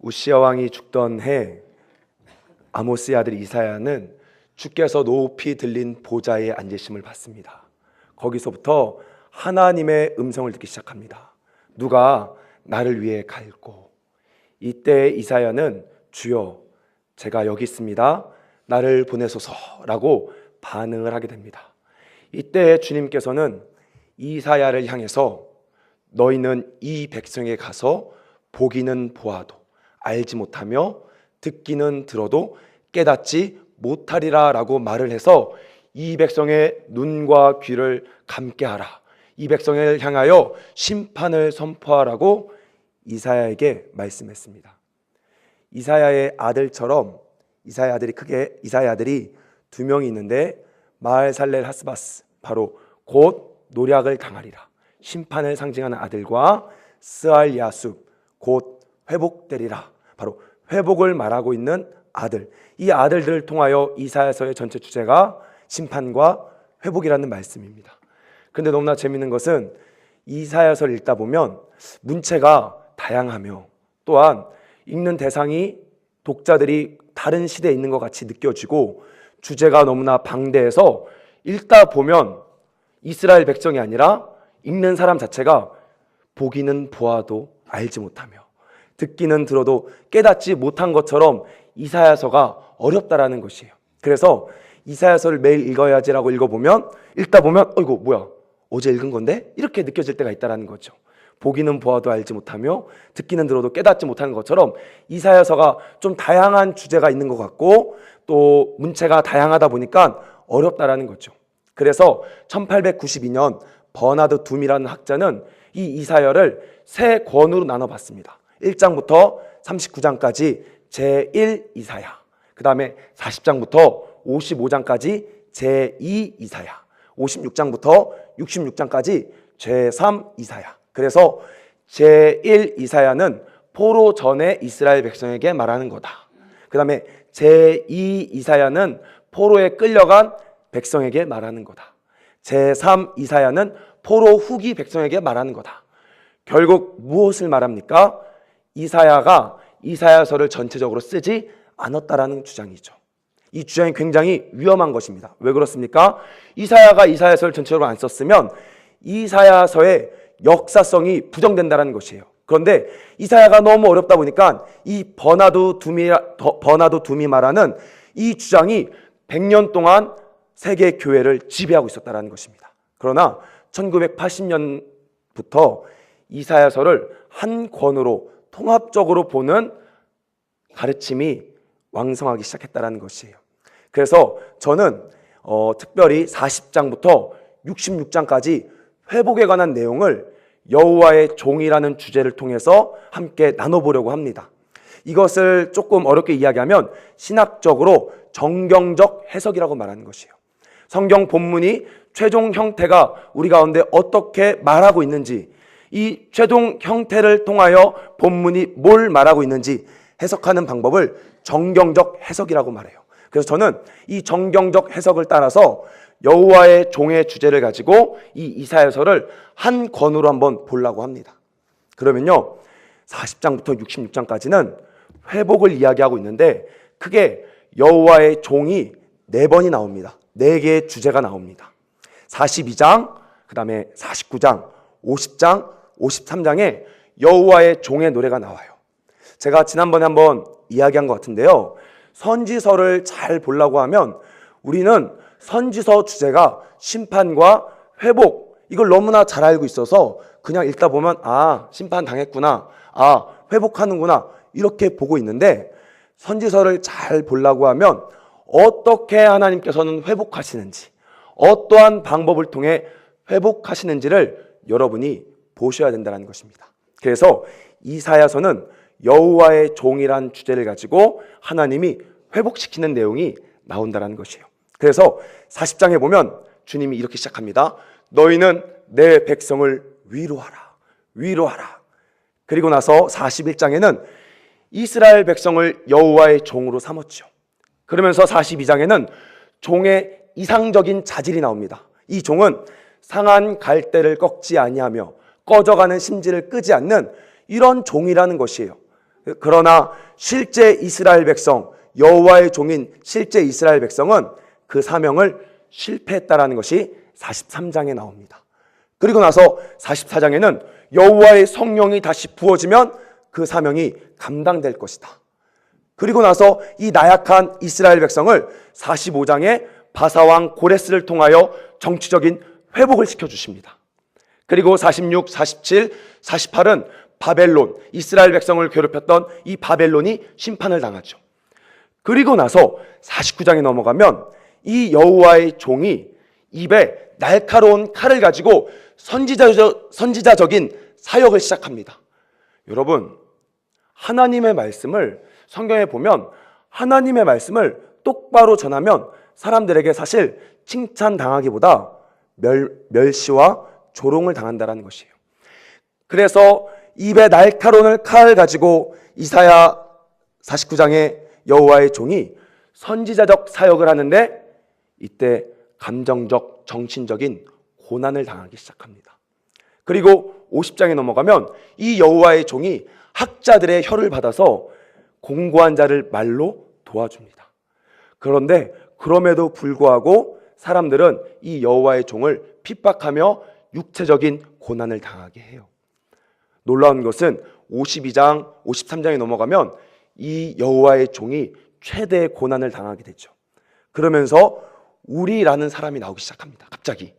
우시아 왕이 죽던 해 아모스의 아들 이사야는 주께서 높이 들린 보좌에 앉으심을 받습니다. 거기서부터 하나님의 음성을 듣기 시작합니다. 누가 나를 위해 갈고. 이때 이사야는 주여 제가 여기 있습니다, 나를 보내소서라고 반응을 하게 됩니다. 이때 주님께서는 이사야를 향해서 너희는 이 백성에 가서 보기는 보아도 알지 못하며 듣기는 들어도 깨닫지 못하리라 라고 말을 해서 이 백성의 눈과 귀를 감게 하라, 이 백성을 향하여 심판을 선포하라고 이사야에게 말씀했습니다. 이사야의 아들처럼 이사야 아들이 두 명이 있는데 마알살렐 하스바스, 바로 곧 노략을 당하리라, 심판을 상징하는 아들과 스알 야숲, 곧 회복되리라, 바로 회복을 말하고 있는 아들. 이 아들들을 통하여 이사야서의 전체 주제가 심판과 회복이라는 말씀입니다. 그런데 너무나 재미있는 것은 이사야서를 읽다 보면 문체가 다양하며 또한 읽는 대상이 독자들이 다른 시대에 있는 것 같이 느껴지고 주제가 너무나 방대해서 읽다 보면 이스라엘 백성이 아니라 읽는 사람 자체가 보기는 보아도 알지 못하며 듣기는 들어도 깨닫지 못한 것처럼 이사야서가 어렵다라는 것이에요. 그래서 이사야서를 매일 읽어야지라고 읽다 보면 이거 뭐야, 어제 읽은 건데? 이렇게 느껴질 때가 있다는 거죠. 보기는 보아도 알지 못하며 듣기는 들어도 깨닫지 못하는 것처럼 이사야서가 좀 다양한 주제가 있는 것 같고 또 문체가 다양하다 보니까 어렵다라는 거죠. 그래서 1892년 버나드 둠이라는 학자는 이 이사야를 세 권으로 나눠봤습니다. 1장부터 39장까지 제1 이사야, 그 다음에 40장부터 55장까지 제2 이사야, 56장부터 66장까지 제3 이사야. 그래서 제1 이사야는 포로 전에 이스라엘 백성에게 말하는 거다. 그 다음에 제2 이사야는 포로에 끌려간 백성에게 말하는 거다. 제3 이사야는 포로 후기 백성에게 말하는 거다. 결국 무엇을 말합니까? 이사야가 이사야서를 전체적으로 쓰지 않았다라는 주장이죠. 이 주장이 굉장히 위험한 것입니다. 왜 그렇습니까? 이사야가 이사야서를 전체적으로 안 썼으면 이사야서의 역사성이 부정된다는 것이에요. 그런데 이사야가 너무 어렵다 보니까 이 버나드 둠이 말하는 이 주장이 100년 동안 세계 교회를 지배하고 있었다는 것입니다. 그러나 1980년부터 이사야서를 한 권으로 통합적으로 보는 가르침이 왕성하기 시작했다는 것이에요. 그래서 저는 특별히 40장부터 66장까지 회복에 관한 내용을 여호와의 종이라는 주제를 통해서 함께 나눠보려고 합니다. 이것을 조금 어렵게 이야기하면 신학적으로 정경적 해석이라고 말하는 것이에요. 성경 본문이 최종 형태가 우리 가운데 어떻게 말하고 있는지, 이 최종 형태를 통하여 본문이 뭘 말하고 있는지 해석하는 방법을 정경적 해석이라고 말해요. 그래서 저는 이 정경적 해석을 따라서 여호와의 종의 주제를 가지고 이 이사야서를 한 권으로 한번 보려고 합니다. 그러면요, 40장부터 66장까지는 회복을 이야기하고 있는데 크게 여호와의 종이 4번이 나옵니다. 4개의 주제가 나옵니다. 42장, 그 다음에 49장, 50장, 53장에 여호와의 종의 노래가 나와요. 제가 지난번에 한번 이야기한 것 같은데요, 선지서를 잘 보려고 하면 우리는 선지서 주제가 심판과 회복, 이걸 너무나 잘 알고 있어서 그냥 읽다 보면 심판 당했구나, 회복하는구나, 이렇게 보고 있는데 선지서를 잘 보려고 하면 어떻게 하나님께서는 회복하시는지, 어떠한 방법을 통해 회복하시는지를 여러분이 보셔야 된다는 것입니다. 그래서 이사야서는 여호와의 종이란 주제를 가지고 하나님이 회복시키는 내용이 나온다는 것이에요. 그래서 40장에 보면 주님이 이렇게 시작합니다. 너희는 내 백성을 위로하라. 그리고 나서 41장에는 이스라엘 백성을 여호와의 종으로 삼았죠. 그러면서 42장에는 종의 이상적인 자질이 나옵니다. 이 종은 상한 갈대를 꺾지 아니하며 꺼져가는 심지를 끄지 않는 이런 종이라는 것이에요. 그러나 실제 이스라엘 백성, 여호와의 종인 실제 이스라엘 백성은 그 사명을 실패했다라는 것이 43장에 나옵니다. 그리고 나서 44장에는 여호와의 성령이 다시 부어지면 그 사명이 감당될 것이다. 그리고 나서 이 나약한 이스라엘 백성을 45장에 바사왕 고레스를 통하여 정치적인 회복을 시켜주십니다. 그리고 46, 47, 48은 바벨론, 이스라엘 백성을 괴롭혔던 이 바벨론이 심판을 당하죠. 그리고 나서 49장에 넘어가면 이 여호와의 종이 입에 날카로운 칼을 가지고 선지자적인 사역을 시작합니다. 여러분, 하나님의 말씀을 성경에 보면 하나님의 말씀을 똑바로 전하면 사람들에게 사실 칭찬당하기보다 멸시와 조롱을 당한다는 것이에요. 그래서 입에 날카로운 칼을 가지고 이사야 49장에 여호와의 종이 선지자적 사역을 하는데 이때 감정적, 정신적인 고난을 당하기 시작합니다. 그리고 50장에 넘어가면 이 여호와의 종이 학자들의 혀를 받아서 공고한 자를 말로 도와줍니다. 그런데 그럼에도 불구하고 사람들은 이 여호와의 종을 핍박하며 육체적인 고난을 당하게 해요. 놀라운 것은 52장, 53장에 넘어가면 이 여호와의 종이 최대의 고난을 당하게 되죠. 그러면서 우리라는 사람이 나오기 시작합니다. 갑자기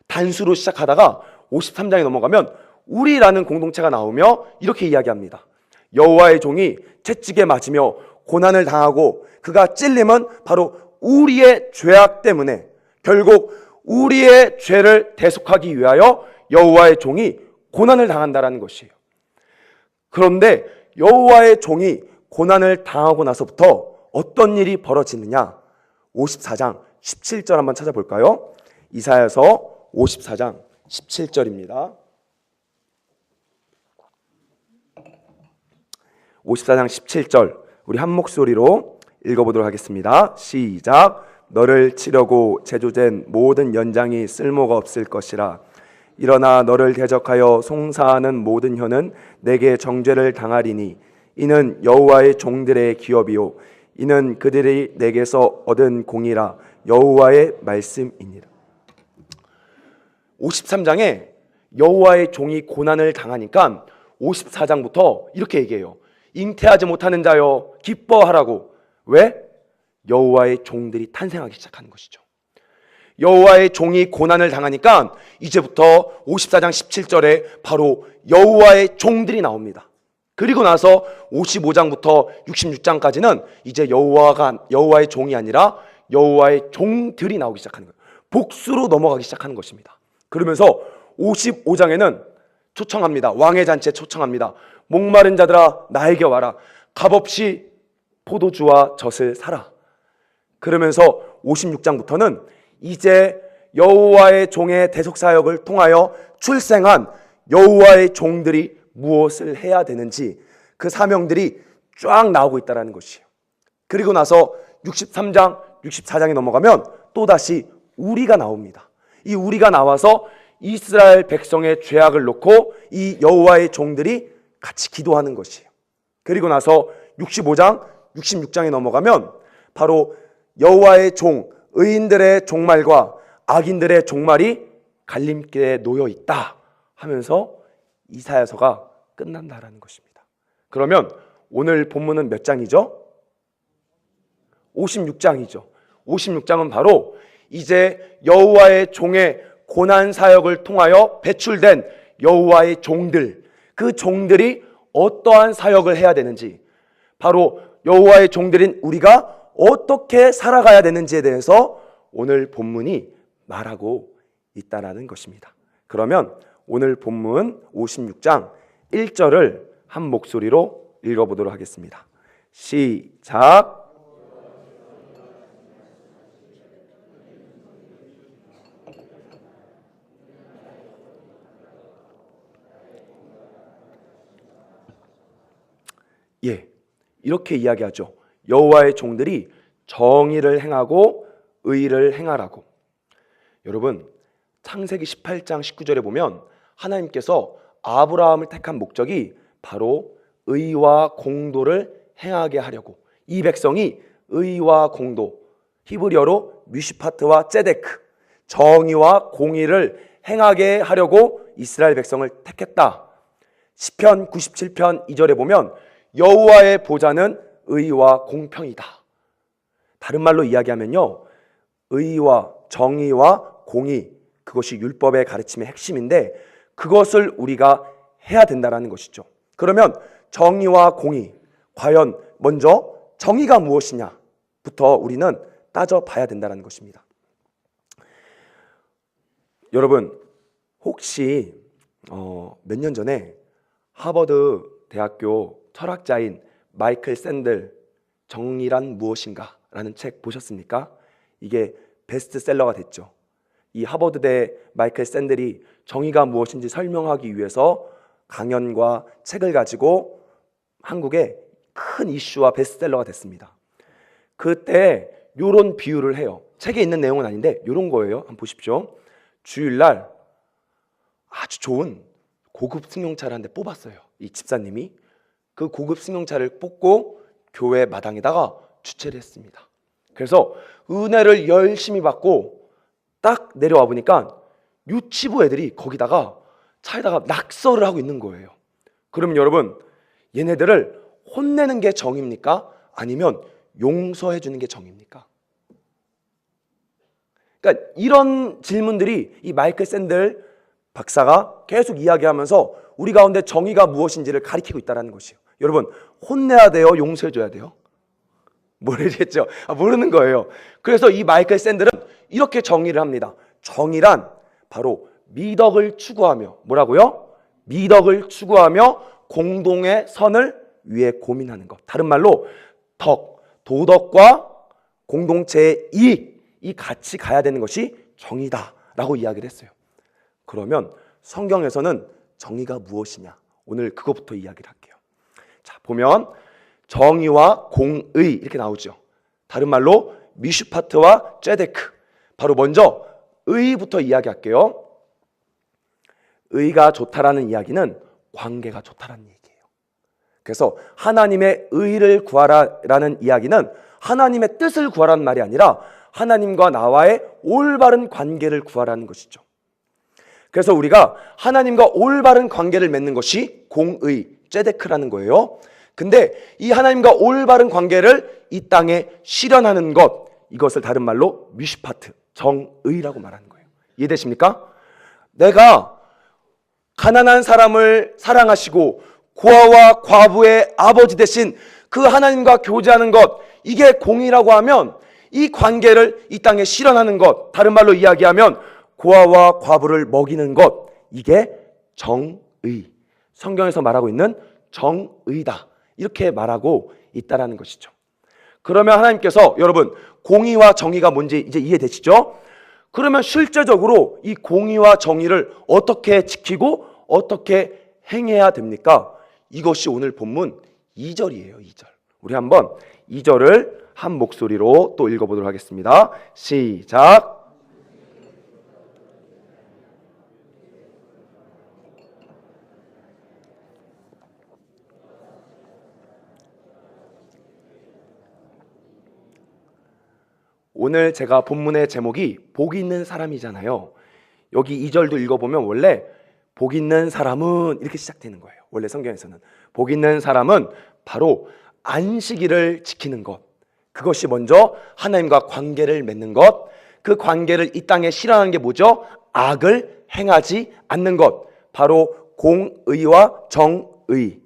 단수로 시작하다가 53장에 넘어가면 우리라는 공동체가 나오며 이렇게 이야기합니다. 여호와의 종이 채찍에 맞으며 고난을 당하고 그가 찔림은 바로 우리의 죄악 때문에 결국 우리의 죄를 대속하기 위하여 여호와의 종이 고난을 당한다라는 것이에요. 그런데 여호와의 종이 고난을 당하고 나서부터 어떤 일이 벌어지느냐? 54장 17절 한번 찾아볼까요? 이사야서 54장 17절입니다. 54장 17절 우리 한 목소리로 읽어보도록 하겠습니다. 시작. 너를 치려고 제조된 모든 연장이 쓸모가 없을 것이라. 일어나 너를 대적하여 송사하는 모든 혀는 내게 정죄를 당하리니 이는 여호와의 종들의 기업이요 이는 그들이 내게서 얻은 공이라. 여호와의 말씀이니라. 53장에 여호와의 종이 고난을 당하니까 54장부터 이렇게 얘기해요. 잉태하지 못하는 자여 기뻐하라고. 왜? 여호와의 종들이 탄생하기 시작하는 것이죠. 여호와의 종이 고난을 당하니까 이제부터 54장 17절에 바로 여호와의 종들이 나옵니다. 그리고 나서 55장부터 66장까지는 이제 여호와의 종이 아니라 여호와의 종들이 나오기 시작하는 거예요. 복수로 넘어가기 시작하는 것입니다. 그러면서 55장에는 초청합니다. 왕의 잔치에 초청합니다. 목마른 자들아 나에게 와라. 값없이 포도주와 젖을 사라. 그러면서 56장부터는 이제 여호와의 종의 대속사역을 통하여 출생한 여호와의 종들이 무엇을 해야 되는지 그 사명들이 쫙 나오고 있다는 것이에요. 그리고 나서 63장, 64장에 넘어가면 또다시 우리가 나옵니다. 이 우리가 나와서 이스라엘 백성의 죄악을 놓고 이 여호와의 종들이 같이 기도하는 것이에요. 그리고 나서 65장, 66장에 넘어가면 바로 여호와의 종, 의인들의 종말과 악인들의 종말이 갈림길에 놓여 있다 하면서 이사야서가 끝난다라는 것입니다. 그러면 오늘 본문은 몇 장이죠? 56장이죠. 56장은 바로 이제 여호와의 종의 고난 사역을 통하여 배출된 여호와의 종들, 그 종들이 어떠한 사역을 해야 되는지, 바로 여호와의 종들인 우리가 어떻게 살아가야 되는지에 대해서 오늘 본문이 말하고 있다라는 것입니다. 그러면 오늘 본문 56장 1절을 한 목소리로 읽어보도록 하겠습니다. 시작. 예, 이렇게 이야기하죠. 여호와의 종들이 정의를 행하고 의를 행하라고. 여러분, 창세기 18장 19절에 보면 하나님께서 아브라함을 택한 목적이 바로 의와 공도를 행하게 하려고, 이 백성이 의와 공도, 히브리어로 뮤시파트와 ጼ데크, 정의와 공의를 행하게 하려고 이스라엘 백성을 택했다. 시편 97편 2절에 보면 여호와의 보좌는 의와 공평이다. 다른 말로 이야기하면요, 의와 정의와 공의, 그것이 율법의 가르침의 핵심인데 그것을 우리가 해야 된다는 것이죠. 그러면 정의와 공의, 과연 먼저 정의가 무엇이냐부터 우리는 따져봐야 된다는 것입니다. 여러분, 혹시 몇 년 전에 하버드 대학교 철학자인 마이클 샌델 정의란 무엇인가 라는 책 보셨습니까? 이게 베스트셀러가 됐죠. 이 하버드대 마이클 샌델이 정의가 무엇인지 설명하기 위해서 강연과 책을 가지고 한국의 큰 이슈와 베스트셀러가 됐습니다. 그때 이런 비유를 해요. 책에 있는 내용은 아닌데 이런 거예요. 한번 보십시오. 주일날 아주 좋은 고급 승용차를 한 대 뽑았어요. 이 집사님이 그 고급 승용차를 뽑고 교회 마당에다가 주차를 했습니다. 그래서 은혜를 열심히 받고 딱 내려와 보니까 유치부 애들이 거기다가 차에다가 낙서를 하고 있는 거예요. 그럼 여러분, 얘네들을 혼내는 게 정입니까? 아니면 용서해 주는 게 정입니까? 그러니까 이런 질문들이 이 마이클 샌델 박사가 계속 이야기하면서 우리 가운데 정의가 무엇인지를 가리키고 있다는 것이에요. 여러분, 혼내야 돼요? 용서해 줘야 돼요? 모르겠죠? 모르는 거예요. 그래서 이 마이클 샌델은 이렇게 정의를 합니다. 정의란 바로 미덕을 추구하며, 뭐라고요? 미덕을 추구하며 공동의 선을 위해 고민하는 것. 다른 말로 도덕과 공동체의 이익, 이 같이 가야 되는 것이 정의다라고 이야기를 했어요. 그러면 성경에서는 정의가 무엇이냐? 오늘 그것부터 이야기를 할게요. 자, 보면 정의와 공의 이렇게 나오죠. 다른 말로 미슈파트와 ጼ데크. 바로 먼저 의부터 이야기할게요. 의가 좋다라는 이야기는 관계가 좋다라는 얘기예요. 그래서 하나님의 의를 구하라라는 이야기는 하나님의 뜻을 구하라는 말이 아니라 하나님과 나와의 올바른 관계를 구하라는 것이죠. 그래서 우리가 하나님과 올바른 관계를 맺는 것이 공의, ጼ데크라는 거예요. 근데 이 하나님과 올바른 관계를 이 땅에 실현하는 것, 이것을 다른 말로 미슈파트, 정의라고 말하는 거예요. 이해되십니까? 내가 가난한 사람을 사랑하시고 고아와 과부의 아버지 되신 그 하나님과 교제하는 것, 이게 공의라고 하면 이 관계를 이 땅에 실현하는 것, 다른 말로 이야기하면 고아와 과부를 먹이는 것, 이게 정의, 성경에서 말하고 있는 정의다, 이렇게 말하고 있다라는 것이죠. 그러면 하나님께서, 여러분, 공의와 정의가 뭔지 이제 이해되시죠? 그러면 실제적으로 이 공의와 정의를 어떻게 지키고 어떻게 행해야 됩니까? 이것이 오늘 본문 2절이에요. 2절. 우리 한번 2절을 한 목소리로 또 읽어보도록 하겠습니다. 시작. 오늘 제가 본문의 제목이 복 있는 사람이잖아요. 여기 2절도 읽어보면 원래 복 있는 사람은 이렇게 시작되는 거예요. 원래 성경에서는 복 있는 사람은 바로 안식일을 지키는 것, 그것이 먼저 하나님과 관계를 맺는 것, 그 관계를 이 땅에 실현하는 게 뭐죠? 악을 행하지 않는 것, 바로 공의와 정의,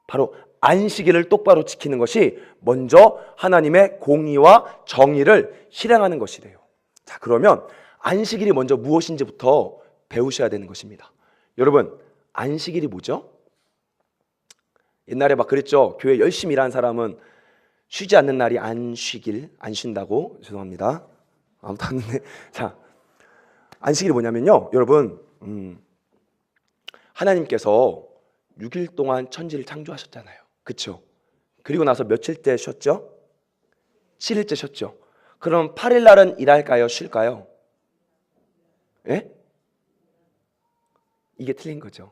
바로 안식일을 똑바로 지키는 것이 먼저 하나님의 공의와 정의를 실행하는 것이래요. 자, 그러면 안식일이 먼저 무엇인지부터 배우셔야 되는 것입니다. 여러분, 안식일이 뭐죠? 옛날에 막 그랬죠. 교회 열심히 일하는 사람은 쉬지 않는 날이 안식일, 안 쉰다고. 죄송합니다. 아무튼 하는데, 자, 안식일이 뭐냐면요, 여러분, 하나님께서 6일 동안 천지를 창조하셨잖아요. 그렇죠? 그리고 나서 며칠째 쉬었죠? 7일째 쉬었죠. 그럼 8일 날은 일할까요? 쉴까요? 예? 이게 틀린 거죠.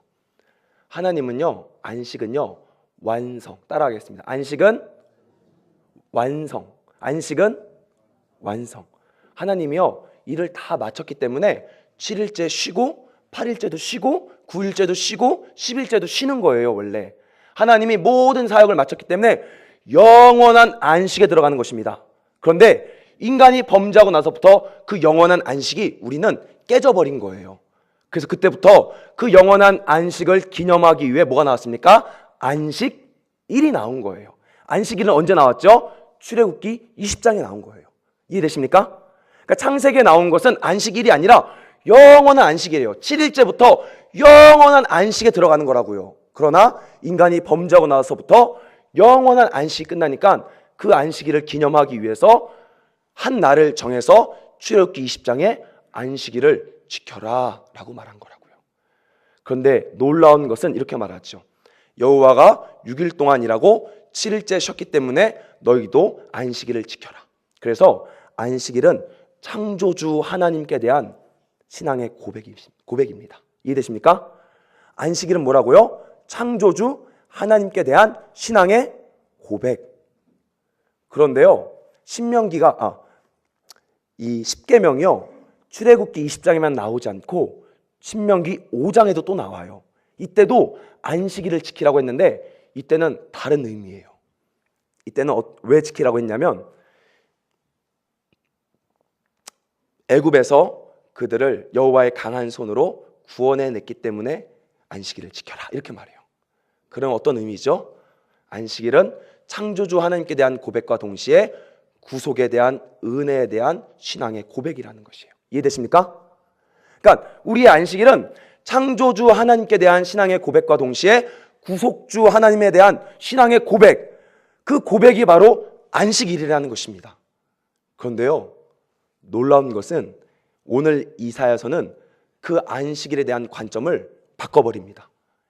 하나님은요, 안식은요, 완성. 따라하겠습니다. 안식은 완성. 안식은 완성. 하나님이요, 일을 다 마쳤기 때문에 7일째 쉬고 8일째도 쉬고 9일째도 쉬고 10일째도 쉬는 거예요. 원래 하나님이 모든 사역을 마쳤기 때문에 영원한 안식에 들어가는 것입니다. 그런데 인간이 범죄하고 나서부터 그 영원한 안식이 우리는 깨져버린 거예요. 그래서 그때부터 그 영원한 안식을 기념하기 위해 뭐가 나왔습니까? 안식일이 나온 거예요. 안식일은 언제 나왔죠? 출애굽기 20장에 나온 거예요. 이해되십니까? 그러니까 창세기에 나온 것은 안식일이 아니라 영원한 안식이에요. 7일째부터 영원한 안식에 들어가는 거라고요. 그러나 인간이 범죄하고 나서부터 영원한 안식이 끝나니까 그 안식일을 기념하기 위해서 한 날을 정해서 출애굽기 20장에 안식일을 지켜라 라고 말한 거라고요. 그런데 놀라운 것은 이렇게 말하죠. 여호와가 6일 동안 일하고 7일째 쉬었기 때문에 너희도 안식일을 지켜라. 그래서 안식일은 창조주 하나님께 대한 신앙의 고백입니다. 이해되십니까? 안식일은 뭐라고요? 창조주 하나님께 대한 신앙의 고백. 그런데요, 이 십계명이요, 출애굽기 20장에만 나오지 않고 신명기 5장에도 또 나와요. 이때도 안식일을 지키라고 했는데 이때는 다른 의미예요. 이때는 왜 지키라고 했냐면 애굽에서 그들을 여호와의 강한 손으로 구원해냈기 때문에 안식일을 지켜라 이렇게 말해요. 그럼 어떤 의미죠? 안식일은 창조주 하나님께 대한 고백과 동시에 구속에 대한 은혜에 대한 신앙의 고백이라는 것이에요. 이해되십니까? 그러니까 우리의 안식일은 창조주 하나님께 대한 신앙의 고백과 동시에 구속주 하나님에 대한 신앙의 고백, 그 고백이 바로 안식일이라는 것입니다. 그런데요, 놀라운 것은 오늘 이사야서는 그 안식일에 대한 관점을 바꿔버립니다.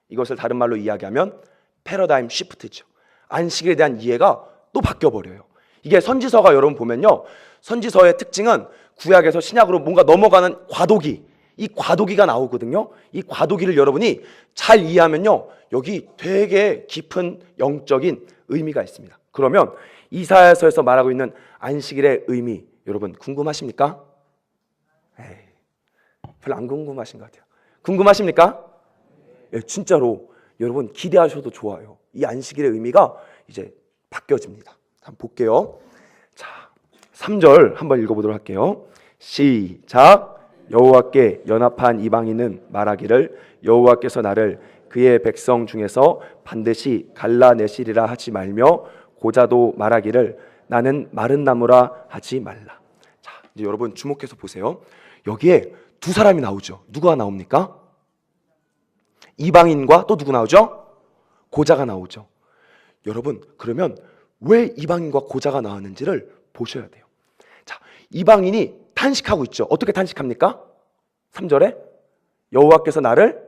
이것을 다른 말로 이야기하면 패러다임 시프트죠. 안식일에 대한 이해가 또 바뀌어버려요. 이게 선지서가 여러분 보면요, 선지서의 특징은 구약에서 신약으로 뭔가 넘어가는 과도기, 이 과도기가 나오거든요. 이 과도기를 여러분이 잘 이해하면요, 여기 되게 깊은 영적인 의미가 있습니다. 그러면 이사야서에서 말하고 있는 안식일의 의미, 여러분 궁금하십니까? 별로 안 궁금하신 것 같아요. 궁금하십니까? 진짜로 여러분 기대하셔도 좋아요. 이 안식일의 의미가 이제 바뀌어집니다. 한번 볼게요. 자, 3절 한번 읽어보도록 할게요. 시작. 여호와께 연합한 이방인은 말하기를 여호와께서 나를 그의 백성 중에서 반드시 갈라내시리라 하지 말며 고자도 말하기를 나는 마른 나무라 하지 말라. 자, 이제 여러분 주목해서 보세요. 여기에 두 사람이 나오죠. 누가 나옵니까? 이방인과 또 누구 나오죠? 고자가 나오죠. 여러분, 그러면 왜 이방인과 고자가 나왔는지를 보셔야 돼요. 자, 이방인이 탄식하고 있죠. 어떻게 탄식합니까? 3절에 여호와께서 나를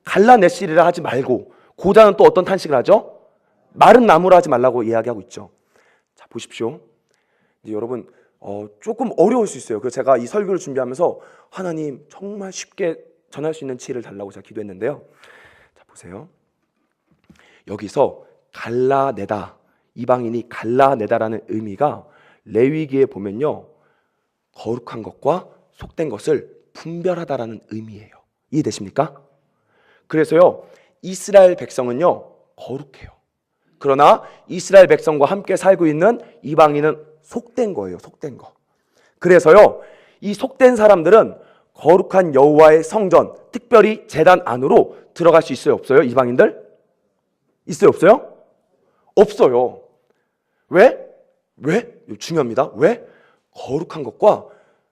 갈라내시리라 하지 말고, 고자는 또 어떤 탄식을 하죠? 마른 나무라 하지 말라고 이야기하고 있죠. 자, 보십시오. 이제 여러분 조금 어려울 수 있어요. 그래서 제가 이 설교를 준비하면서 하나님 정말 쉽게 전할 수 있는 지혜를 달라고 제가 기도했는데요. 자, 보세요. 여기서 갈라내다, 이방인이 갈라내다라는 의미가 레위기에 보면요, 거룩한 것과 속된 것을 분별하다라는 의미예요. 이해되십니까? 그래서요, 이스라엘 백성은요 거룩해요. 그러나 이스라엘 백성과 함께 살고 있는 이방인은 속된 거예요. 속된 거. 그래서요, 이 속된 사람들은 거룩한 여호와의 성전, 특별히 제단 안으로 들어갈 수 있어요? 없어요? 이방인들? 있어요? 없어요? 없어요. 왜? 중요합니다. 왜? 거룩한 것과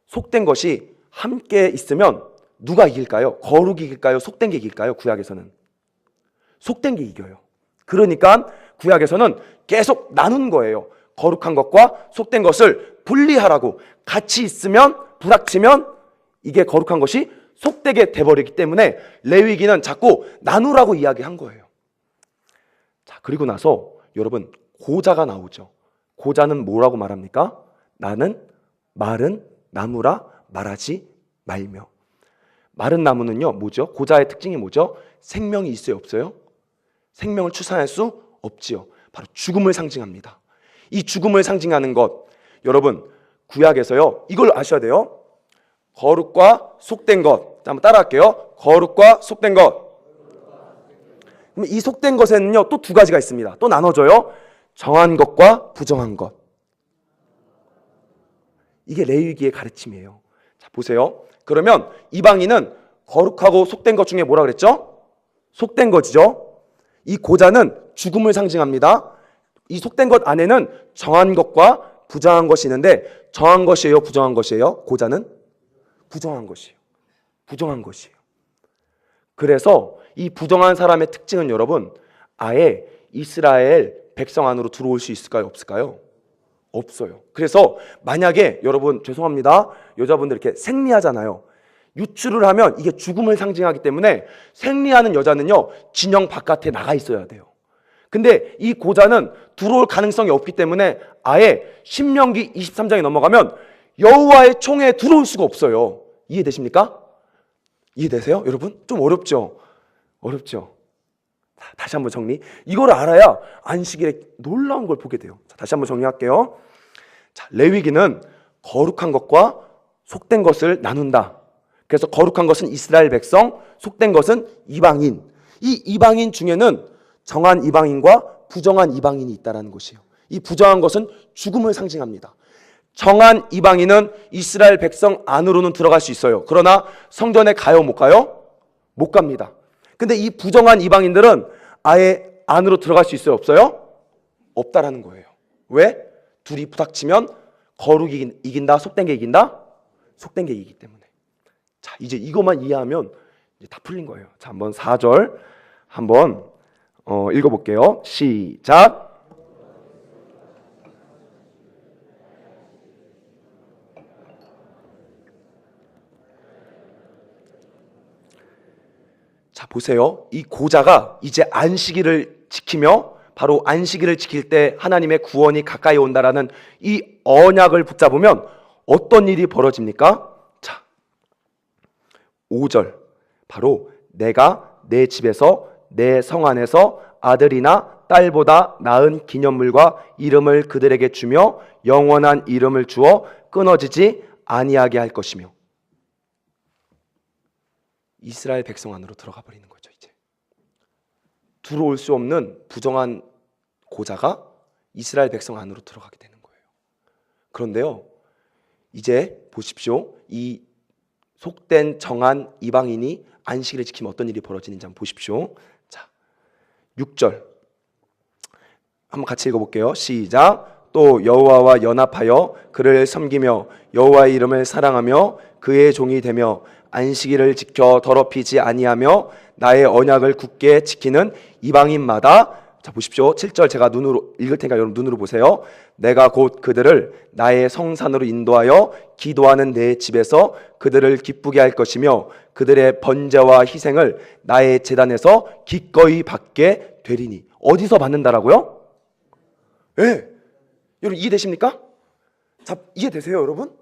속된 것이 함께 있으면 누가 이길까요? 거룩이 이길까요? 속된 게 이길까요? 구약에서는 속된 게 이겨요. 그러니까 구약에서는 계속 나눈 거예요. 거룩한 것과 속된 것을 분리하라고. 같이 있으면, 부닥치면 이게 거룩한 것이 속되게 돼버리기 때문에 레위기는 자꾸 나누라고 이야기한 거예요. 자, 그리고 나서 여러분 고자가 나오죠. 고자는 뭐라고 말합니까? 나는 마른 나무라 말하지 말며. 마른 나무는요 뭐죠? 고자의 특징이 뭐죠? 생명이 있어요? 없어요? 생명을 추산할 수 없지요. 바로 죽음을 상징합니다. 이 죽음을 상징하는 것, 여러분 구약에서요, 이걸 아셔야 돼요. 거룩과 속된 것. 자, 한번 따라할게요. 거룩과 속된 것. 그럼 이 속된 것에는요, 또 두 가지가 있습니다. 또 나눠져요. 정한 것과 부정한 것. 이게 레위기의 가르침이에요. 자, 보세요. 그러면 이방인은 거룩하고 속된 것 중에 뭐라 그랬죠? 속된 것이죠. 이 고자는 죽음을 상징합니다. 이 속된 것 안에는 정한 것과 부정한 것이 있는데, 정한 것이에요, 부정한 것이에요? 고자는 부정한 것이에요. 부정한 것이에요. 그래서 이 부정한 사람의 특징은 여러분, 아예 이스라엘 백성 안으로 들어올 수 있을까요, 없을까요? 없어요. 그래서 만약에 여러분 죄송합니다, 여자분들 이렇게 생리하잖아요. 유출을 하면 이게 죽음을 상징하기 때문에 생리하는 여자는요, 진영 바깥에 나가 있어야 돼요. 근데 이 고자는 들어올 가능성이 없기 때문에 아예 신명기 23장에 넘어가면 여호와의 총회에 들어올 수가 없어요. 이해되십니까? 이해되세요? 여러분? 좀 어렵죠? 어렵죠? 다시 한번 정리. 이걸 알아야 안식일에 놀라운 걸 보게 돼요. 자, 다시 한번 정리할게요. 자, 레위기는 거룩한 것과 속된 것을 나눈다. 그래서 거룩한 것은 이스라엘 백성, 속된 것은 이방인. 이 이방인 중에는 정한 이방인과 부정한 이방인이 있다는 것이에요. 이 부정한 것은 죽음을 상징합니다. 정한 이방인은 이스라엘 백성 안으로는 들어갈 수 있어요. 그러나 성전에 가요, 못 가요? 못 갑니다. 근데 이 부정한 이방인들은 아예 안으로 들어갈 수 있어요, 없어요? 없다라는 거예요. 왜? 둘이 부닥치면 거룩이 이긴다, 속된 게 이긴다? 속된 게 이기기 때문에. 자, 이제 이것만 이해하면 이제 다 풀린 거예요. 자, 한번 4절 한번 읽어볼게요. 시작. 자, 보세요. 이 고자가 이제 안식일을 지키며 바로 안식일을 지킬 때 하나님의 구원이 가까이 온다라는 이 언약을 붙잡으면 어떤 일이 벌어집니까? 자, 5절. 바로 내가 내 집에서 내 성 안에서 아들이나 딸보다 나은 기념물과 이름을 그들에게 주며 영원한 이름을 주어 끊어지지 아니하게 할 것이며. 이스라엘 백성 안으로 들어가 버리는 거죠. 이제 들어올 수 없는 부정한 고자가 이스라엘 백성 안으로 들어가게 되는 거예요. 그런데요, 이제 보십시오. 이 속된 정한 이방인이 안식일을 지키면 어떤 일이 벌어지는지 한번 보십시오. 자, 6절 한번 같이 읽어볼게요. 시작. 또 여호와와 연합하여 그를 섬기며 여호와의 이름을 사랑하며 그의 종이 되며 안식일을 지켜 더럽히지 아니하며 나의 언약을 굳게 지키는 이방인마다, 자 보십시오. 7절 제가 눈으로 읽을 테니까 여러분 눈으로 보세요. 내가 곧 그들을 나의 성산으로 인도하여 기도하는 내 집에서 그들을 기쁘게 할 것이며 그들의 번제와 희생을 나의 제단에서 기꺼이 받게 되리니. 어디서 받는다라고요? 예. 네. 여러분 이해되십니까? 자, 이해되세요 여러분?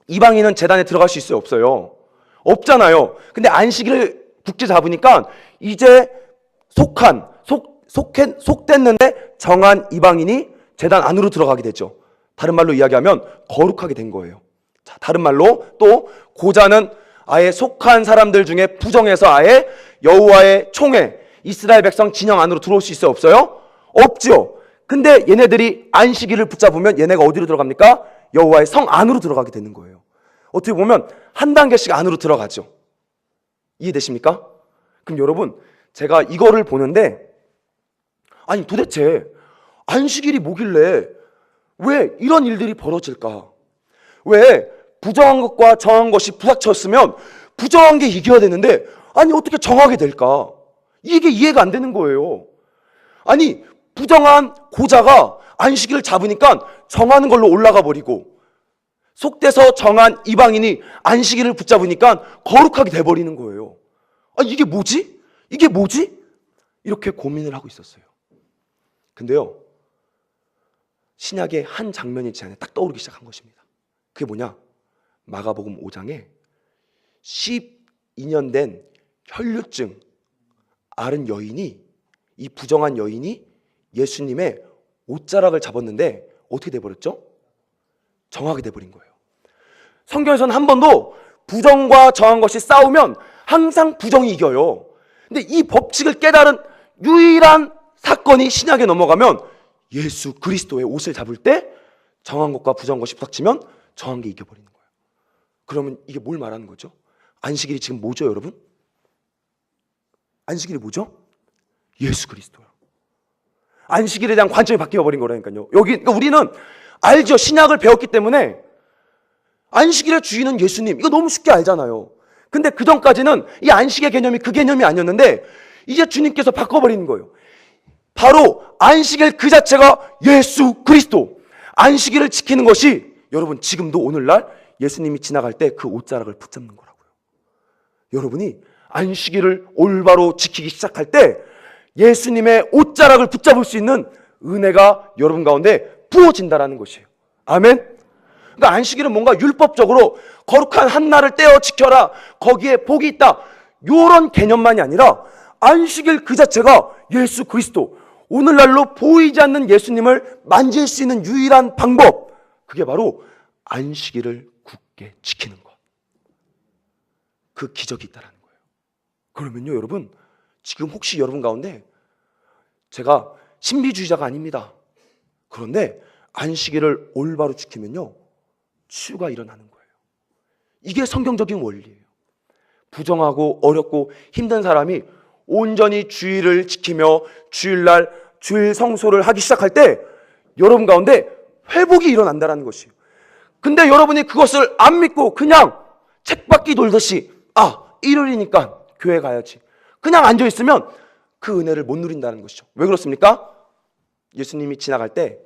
이방인은 제단에 들어갈 수 있어요, 없어요? 없잖아요. 근데 안식일을 굳게 잡으니까 이제 속됐는데 정한 이방인이 제단 안으로 들어가게 되죠. 다른 말로 이야기하면 거룩하게 된 거예요. 자, 다른 말로 또 고자는 아예 속한 사람들 중에 부정해서 아예 여호와의 총회, 이스라엘 백성 진영 안으로 들어올 수 있어요, 없어요? 없죠. 근데 얘네들이 안식일을 붙잡으면 얘네가 어디로 들어갑니까? 여호와의 성 안으로 들어가게 되는 거예요. 어떻게 보면 한 단계씩 안으로 들어가죠. 이해되십니까? 그럼 여러분, 제가 이거를 보는데 아니 도대체 안식일이 뭐길래 왜 이런 일들이 벌어질까? 왜 부정한 것과 정한 것이 부닥쳤으면 부정한 게 이겨야 되는데 아니 어떻게 정하게 될까? 이게 이해가 안 되는 거예요. 아니 부정한 고자가 안식일을 잡으니까 정하는 걸로 올라가 버리고 속돼서 정한 이방인이 안식일을 붙잡으니까 거룩하게 돼버리는 거예요. 아, 이게 뭐지? 이게 뭐지? 이렇게 고민을 하고 있었어요. 근데요, 신약의 한 장면이 제 안에 딱 떠오르기 시작한 것입니다. 그게 뭐냐? 마가복음 5장에 12년 된 혈류증 앓은 여인이, 이 부정한 여인이 예수님의 옷자락을 잡았는데 어떻게 돼버렸죠? 정하게 돼버린 거예요. 성경에서는 한 번도 부정과 정한 것이 싸우면 항상 부정이 이겨요. 근데 이 법칙을 깨달은 유일한 사건이 신약에 넘어가면 예수 그리스도의 옷을 잡을 때 정한 것과 부정한 것이 부닥치면 정한 게 이겨버리는 거예요. 그러면 이게 뭘 말하는 거죠? 안식일이 지금 뭐죠, 여러분? 안식일이 뭐죠? 예수 그리스도요. 안식일에 대한 관점이 바뀌어버린 거라니까요. 그러니까 우리는 알죠. 신약을 배웠기 때문에 안식일의 주인은 예수님, 이거 너무 쉽게 알잖아요. 근데 그 전까지는 이 안식의 개념이 그 개념이 아니었는데 이제 주님께서 바꿔버리는 거예요. 바로 안식일 그 자체가 예수 그리스도. 안식일을 지키는 것이 여러분 지금도 오늘날 예수님이 지나갈 때 그 옷자락을 붙잡는 거라고요. 여러분이 안식일을 올바로 지키기 시작할 때 예수님의 옷자락을 붙잡을 수 있는 은혜가 여러분 가운데 부어진다라는 것이에요. 아멘. 그러니까 안식일은 뭔가 율법적으로 거룩한 한 날을 떼어 지켜라, 거기에 복이 있다, 이런 개념만이 아니라 안식일 그 자체가 예수 그리스도, 오늘날로 보이지 않는 예수님을 만질 수 있는 유일한 방법, 그게 바로 안식일을 굳게 지키는 것. 그 기적이 있다는 거예요. 그러면요 여러분, 지금 혹시 여러분 가운데 제가 신비주의자가 아닙니다. 그런데 안식일을 올바로 지키면요 치유가 일어나는 거예요. 이게 성경적인 원리예요. 부정하고 어렵고 힘든 사람이 온전히 주일을 지키며 주일날 주일 성소를 하기 시작할 때 여러분 가운데 회복이 일어난다는 것이에요. 근데 여러분이 그것을 안 믿고 그냥 책받기 돌듯이 일요일이니까 교회 가야지, 그냥 앉아있으면 그 은혜를 못 누린다는 것이죠. 왜 그렇습니까? 예수님이 지나갈 때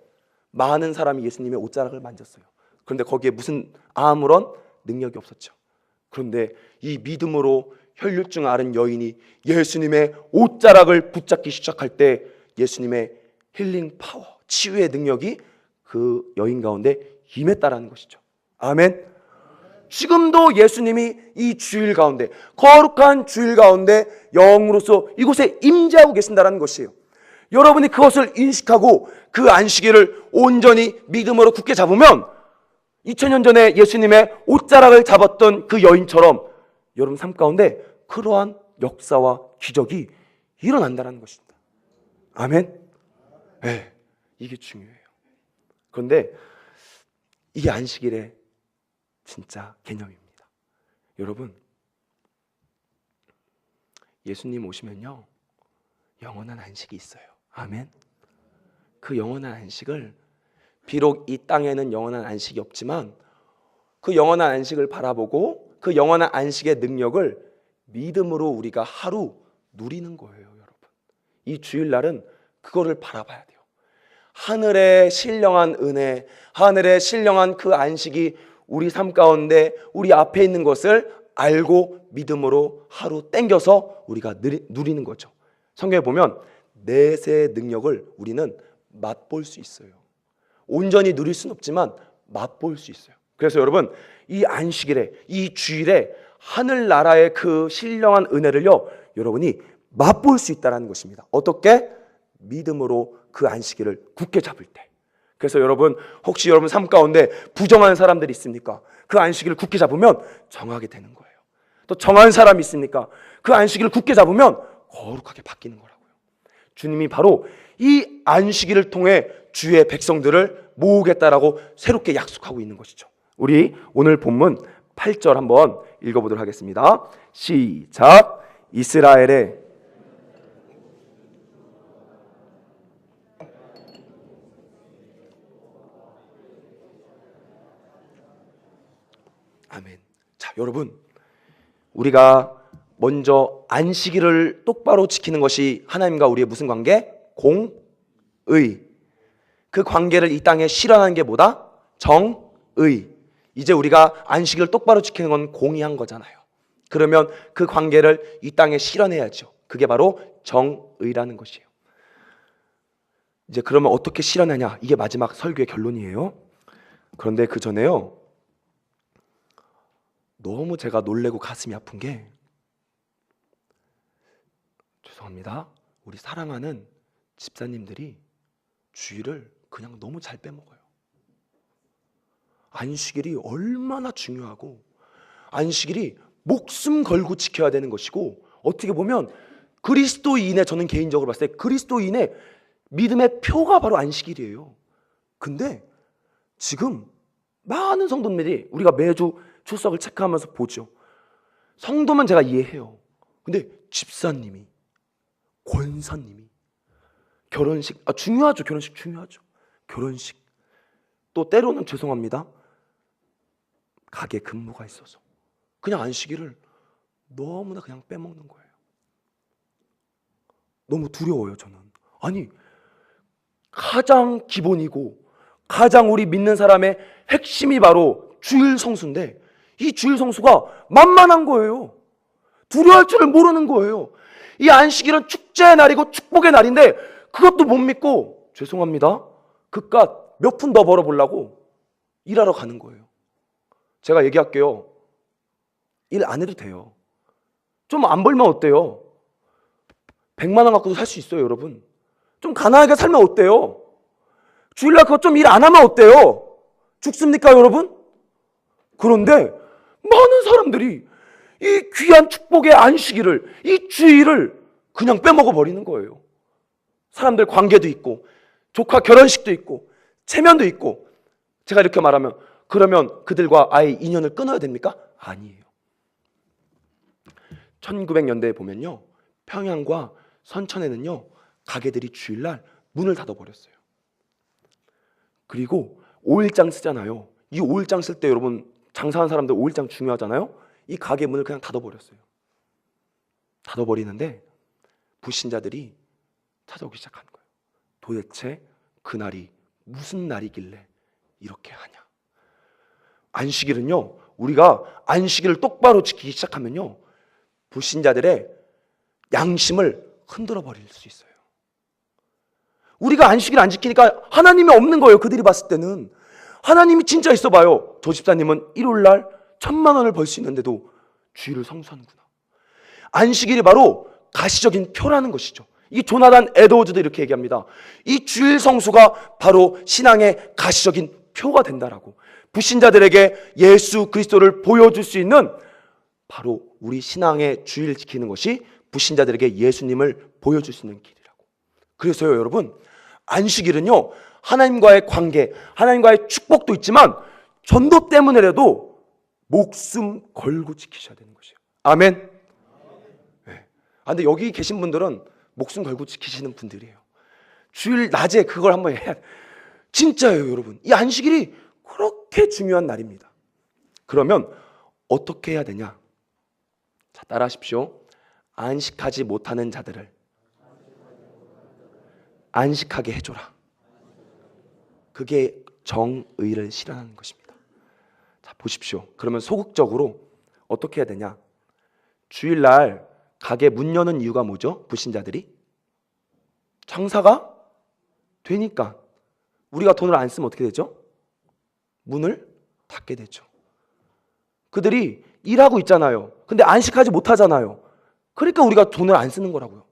많은 사람이 예수님의 옷자락을 만졌어요. 그런데 거기에 무슨 아무런 능력이 없었죠. 그런데 이 믿음으로 혈류증 앓은 여인이 예수님의 옷자락을 붙잡기 시작할 때 예수님의 힐링 파워, 치유의 능력이 그 여인 가운데 임했다라는 것이죠. 아멘. 지금도 예수님이 이 주일 가운데, 거룩한 주일 가운데 영으로서 이곳에 임재하고 계신다는 것이에요. 여러분이 그것을 인식하고 그 안식일을 온전히 믿음으로 굳게 잡으면 2000년 전에 예수님의 옷자락을 잡았던 그 여인처럼 여러분 삶 가운데 그러한 역사와 기적이 일어난다는 것입니다. 아멘. 네, 이게 중요해요. 그런데 이게 안식일의 진짜 개념입니다. 여러분, 예수님 오시면요 영원한 안식이 있어요. 아멘. 그 영원한 안식을, 비록 이 땅에는 영원한 안식이 없지만 그 영원한 안식을 바라보고 그 영원한 안식의 능력을 믿음으로 우리가 하루 누리는 거예요. 여러분, 이 주일날은 그거를 바라봐야 돼요. 하늘의 신령한 은혜, 하늘의 신령한 그 안식이 우리 삶 가운데 우리 앞에 있는 것을 알고 믿음으로 하루 땡겨서 우리가 누리는 거죠. 성경에 보면 넷의 능력을 우리는 맛볼 수 있어요. 온전히 누릴 수는 없지만 맛볼 수 있어요. 그래서 여러분, 이 안식일에, 이 주일에 하늘나라의 그 신령한 은혜를요 여러분이 맛볼 수 있다는 것입니다. 어떻게? 믿음으로 그 안식일을 굳게 잡을 때. 그래서 여러분, 혹시 여러분 삶 가운데 부정한 사람들이 있습니까? 그 안식일을 굳게 잡으면 정하게 되는 거예요. 또 정한 사람이 있습니까? 그 안식일을 굳게 잡으면 거룩하게 바뀌는 거라고요. 주님이 바로 이 안식일을 통해 주의 백성들을 모으겠다라고 새롭게 약속하고 있는 것이죠. 우리 오늘 본문 8절 한번 읽어보도록 하겠습니다. 시작. 이스라엘의 아멘. 자, 여러분, 우리가 먼저 안식일을 똑바로 지키는 것이 하나님과 우리의 무슨 관계? 공의. 그 관계를 이 땅에 실현하는 게 뭐다? 정의. 이제 우리가 안식일을 똑바로 지키는 건 공의한 거잖아요. 그러면 그 관계를 이 땅에 실현해야죠. 그게 바로 정의라는 것이에요. 이제 그러면 어떻게 실현하냐? 이게 마지막 설교의 결론이에요. 그런데 그 전에요, 너무 제가 놀래고 가슴이 아픈 게, 죄송합니다. 우리 사랑하는 집사님들이 주일을 그냥 너무 잘 빼먹어요. 안식일이 얼마나 중요하고 안식일이 목숨 걸고 지켜야 되는 것이고, 어떻게 보면 그리스도인의, 저는 개인적으로 봤을 때 그리스도인의 믿음의 표가 바로 안식일이에요. 근데 지금 많은 성도들이, 우리가 매주 출석을 체크하면서 보죠. 성도면 제가 이해해요. 근데 집사님이, 권사님이 결혼식, 중요하죠. 결혼식 중요하죠. 결혼식, 또 때로는 죄송합니다, 가게 근무가 있어서 그냥 안식일을 너무나 그냥 빼먹는 거예요. 너무 두려워요. 저는 아니, 가장 기본이고 가장 우리 믿는 사람의 핵심이 바로 주일 성수인데, 이 주일 성수가 만만한 거예요. 두려워할 줄을 모르는 거예요. 이 안식일은 축제의 날이고 축복의 날인데 그것도 못 믿고, 죄송합니다, 그깟 몇 푼 더 벌어보려고 일하러 가는 거예요. 제가 얘기할게요. 일 안 해도 돼요. 좀 안 벌면 어때요? 100만 원 갖고도 살 수 있어요, 여러분. 좀 가난하게 살면 어때요? 주일날 그거 좀 일 안 하면 어때요? 죽습니까, 여러분? 그런데 많은 사람들이 이 귀한 축복의 안식일을, 이 주일을 그냥 빼먹어 버리는 거예요. 사람들 관계도 있고, 조카 결혼식도 있고, 체면도 있고. 제가 이렇게 말하면, 그러면 그들과 아예 인연을 끊어야 됩니까? 아니에요. 1900년대에 보면요, 평양과 선천에는요, 가게들이 주일날 문을 닫아버렸어요. 그리고 5일장 쓰잖아요. 이 5일장 쓸 때 여러분, 장사하는 사람들 5일장 중요하잖아요. 이 가게 문을 그냥 닫아버렸어요. 닫아버리는데 불신자들이 찾아오기 시작한 거예요. 도대체 그날이 무슨 날이길래 이렇게 하냐. 안식일은요, 우리가 안식일을 똑바로 지키기 시작하면요, 불신자들의 양심을 흔들어 버릴 수 있어요. 우리가 안식일 안 지키니까 하나님이 없는 거예요. 그들이 봤을 때는 하나님이 진짜 있어 봐요. 저 집사님은 일요일날 1000만 원을 벌 수 있는데도 주일을 성수하는구나. 안식일이 바로 가시적인 표라는 것이죠. 이 조나단 에드워즈도 이렇게 얘기합니다. 이 주일 성수가 바로 신앙의 가시적인 표가 된다라고. 불신자들에게 예수 그리스도를 보여줄 수 있는, 바로 우리 신앙의 주일 지키는 것이 불신자들에게 예수님을 보여줄 수 있는 길이라고. 그래서요, 여러분, 안식일은요, 하나님과의 관계, 하나님과의 축복도 있지만 전도 때문에라도 목숨 걸고 지키셔야 되는 것이에요. 아멘. 네. 근데 여기 계신 분들은 목숨 걸고 지키시는 분들이에요. 주일 낮에 그걸 한번 해야 돼. 진짜예요, 여러분. 이 안식일이 그렇게 중요한 날입니다. 그러면 어떻게 해야 되냐? 자, 따라하십시오. 안식하지 못하는 자들을 안식하게 해줘라. 그게 정의를 실현하는 것입니다. 자, 보십시오. 그러면 소극적으로 어떻게 해야 되냐? 주일날 가게 문 여는 이유가 뭐죠? 불신자들이 장사가 되니까. 우리가 돈을 안 쓰면 어떻게 되죠? 문을 닫게 되죠. 그들이 일하고 있잖아요. 근데 안식하지 못하잖아요. 그러니까 우리가 돈을 안 쓰는 거라고요.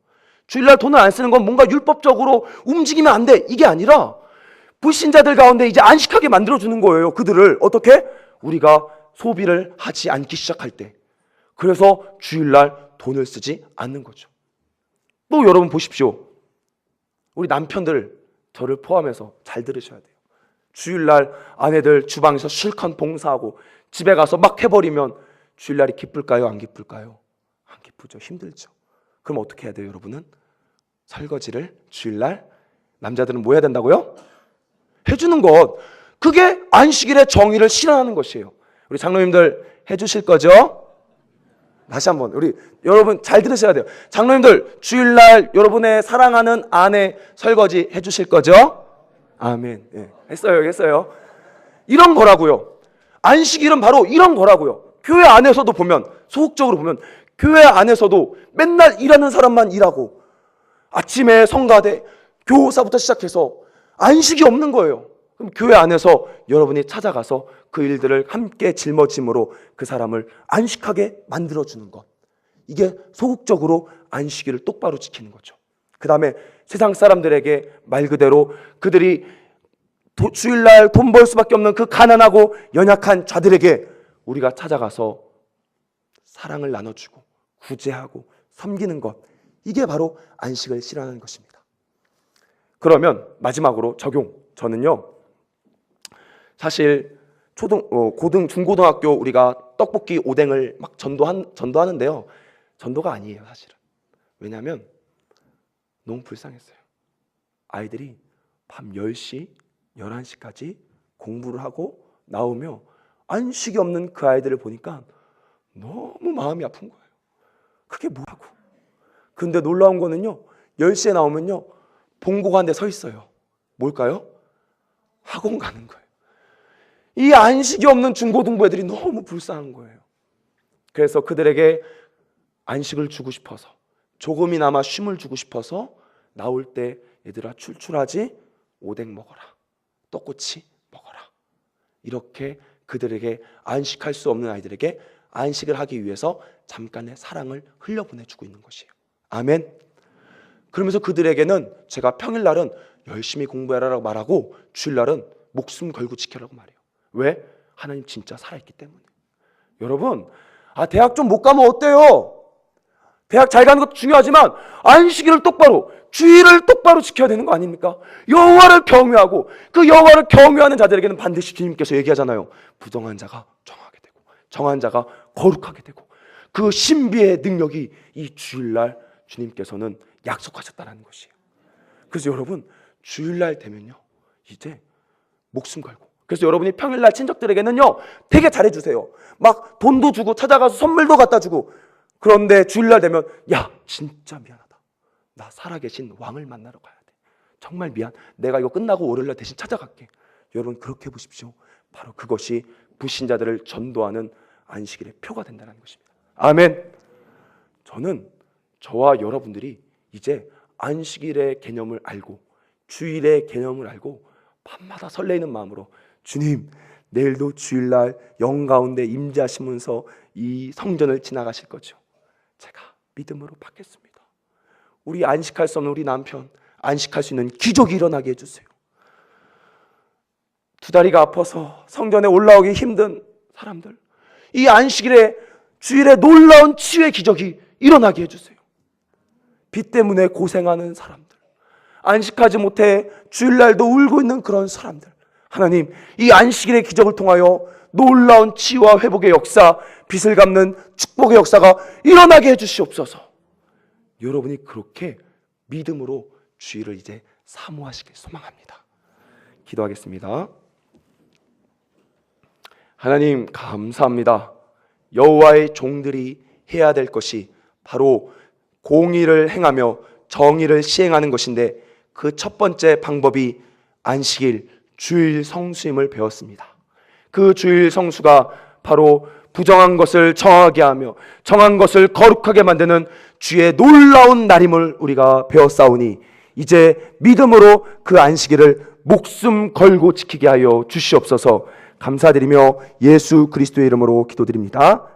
주일날 돈을 안 쓰는 건 뭔가 율법적으로 움직이면 안 돼, 이게 아니라 불신자들 가운데 이제 안식하게 만들어주는 거예요. 그들을 어떻게? 우리가 소비를 하지 않기 시작할 때. 그래서 주일날 돈을 쓰지 않는 거죠. 또 여러분 보십시오. 우리 남편들, 저를 포함해서 잘 들으셔야 돼요. 주일날 아내들 주방에서 실컷 봉사하고 집에 가서 막 해버리면 주일날이 기쁠까요? 안 기쁠까요? 안 기쁘죠. 힘들죠. 그럼 어떻게 해야 돼요, 여러분은? 설거지를 주일날 남자들은 뭐 해야 된다고요? 해주는 것. 그게 안식일의 정의를 실현하는 것이에요. 우리 장로님들 해주실 거죠? 다시 한번 우리 여러분 잘 들으셔야 돼요. 장로님들 주일날 여러분의 사랑하는 아내 설거지 해주실 거죠? 아멘. 예, 했어요. 이런 거라고요. 안식일은 바로 이런 거라고요. 교회 안에서도 보면, 소극적으로 보면 교회 안에서도 맨날 일하는 사람만 일하고, 아침에 성가대, 교사부터 시작해서 안식이 없는 거예요. 그럼 교회 안에서 여러분이 찾아가서 그 일들을 함께 짊어짐으로 그 사람을 안식하게 만들어주는 것. 이게 소극적으로 안식일을 똑바로 지키는 거죠. 그 다음에 세상 사람들에게 말 그대로 그들이 주일날 돈 벌 수밖에 없는 그 가난하고 연약한 자들에게 우리가 찾아가서 사랑을 나눠주고 구제하고 섬기는 것, 이게 바로 안식을 실현하는 것입니다. 그러면 마지막으로 적용. 저는요, 사실 중고등학교 우리가 떡볶이 오뎅을 막 전도하는데요, 전도가 아니에요 사실은. 왜냐하면 너무 불쌍했어요. 아이들이 밤 10시, 11시까지 공부를 하고 나오며 안식이 없는 그 아이들을 보니까 너무 마음이 아픈 거예요. 그게 뭐라고. 근데 놀라운 거는요, 10시에 나오면요 본고가 한 대 서 있어요. 뭘까요? 학원 가는 거예요. 이 안식이 없는 중고등부 애들이 너무 불쌍한 거예요. 그래서 그들에게 안식을 주고 싶어서, 조금이나마 쉼을 주고 싶어서 나올 때 얘들아 출출하지? 오뎅 먹어라, 떡꼬치 먹어라. 이렇게 그들에게 안식할 수 없는 아이들에게 안식을 하기 위해서 잠깐의 사랑을 흘려보내주고 있는 것이에요. 아멘. 그러면서 그들에게는 제가 평일날은 열심히 공부해라라고 말하고 주일날은 목숨 걸고 지켜라고 말해요. 왜? 하나님 진짜 살아있기 때문에. 여러분, 대학 좀 못 가면 어때요? 대학 잘 가는 것도 중요하지만 안식일을 똑바로, 주일을 똑바로 지켜야 되는 거 아닙니까? 여호와를 경외하고 그 여호와를 경외하는 자들에게는 반드시 주님께서 얘기하잖아요. 부정한 자가 정하게 되고 정한 자가 거룩하게 되고, 그 신비의 능력이 이 주일날 주님께서는 약속하셨다는 것이에요. 그래서 여러분, 주일날 되면요 이제 목숨 걸고, 그래서 여러분이 평일날 친척들에게는요 되게 잘해주세요. 막 돈도 주고 찾아가서 선물도 갖다 주고. 그런데 주일날 되면 야 진짜 미안하다, 나 살아계신 왕을 만나러 가야 돼, 정말 미안, 내가 이거 끝나고 월요일날 대신 찾아갈게. 여러분 그렇게 해보십시오. 바로 그것이 불신자들을 전도하는 안식일의 표가 된다는 것입니다. 아멘. 저는 저와 여러분들이 이제 안식일의 개념을 알고 주일의 개념을 알고 밤마다 설레이는 마음으로 주님 내일도 주일날 영 가운데 임재하시면서 이 성전을 지나가실 거죠. 제가 믿음으로 받겠습니다. 우리 안식할 수 없는 우리 남편 안식할 수 있는 기적이 일어나게 해주세요. 두 다리가 아파서 성전에 올라오기 힘든 사람들, 이 안식일에 주일에 놀라운 치유의 기적이 일어나게 해주세요. 비 때문에 고생하는 사람들, 안식하지 못해 주일날도 울고 있는 그런 사람들, 하나님 이 안식일의 기적을 통하여 놀라운 치유와 회복의 역사, 빚을 갚는 축복의 역사가 일어나게 해주시옵소서. 여러분이 그렇게 믿음으로 주일을 이제 사모하시길 소망합니다. 기도하겠습니다. 하나님 감사합니다. 여호와의 종들이 해야 될 것이 바로 공의를 행하며 정의를 시행하는 것인데, 그 첫 번째 방법이 안식일 주일 성수임을 배웠습니다. 그 주일 성수가 바로 부정한 것을 정하게 하며 정한 것을 거룩하게 만드는 주의 놀라운 날임을 우리가 배웠사오니, 이제 믿음으로 그 안식일을 목숨 걸고 지키게 하여 주시옵소서. 감사드리며 예수 그리스도의 이름으로 기도드립니다.